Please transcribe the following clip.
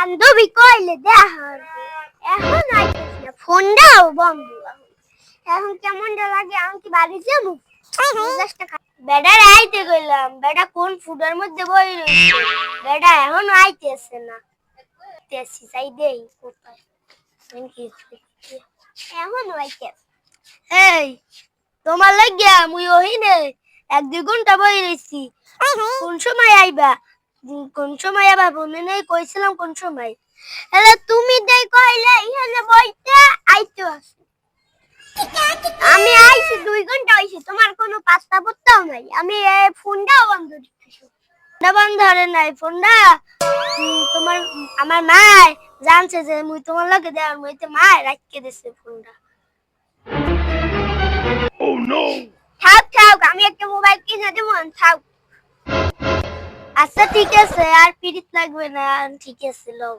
বান্ধবী কইলে দেখার এখন আইতেছ না, ফোনটাও বন্ধ। এখন কেমন লাগে, আমি কি বাড়ি যাবো? বেড়ার আইতে গেলাম, বেড়া কোন ফুডের মধ্যে বই রয়েছে, বেড়া এখন আইতেছে না। চাই দেই কোথায় এখন আইতেছে। এই তোমার লাগিয়া মুই ওহিনে 1-2 ঘন্টা বই রইছি, কোন সময় আইবা? কোন সময় আবার মনে নেই, কইছিলাম কোন সময়। এলে তুমি দেই কইলে এখানে বইতে আইতে আছে। আমি আইছি 2 ঘন্টা হইছে, তোমার কোনো পাস্তা পত্তাও নাই। আমি এই ফোনটাও বন্ধ দিতেছি, না বন্ধ ধরে নাই ফোনটা। তোমার আমার মা জানছে যে মুই তোমার লগে দেওয়ার মইতে মা রাখকে দিছে ফোনটা। Oh no! থাক আমি একটা মোবাইল কিনে দেব, থাক। আচ্ছা ঠিক আছে, আর পিরিত লাগবে না, ঠিক আছে লও।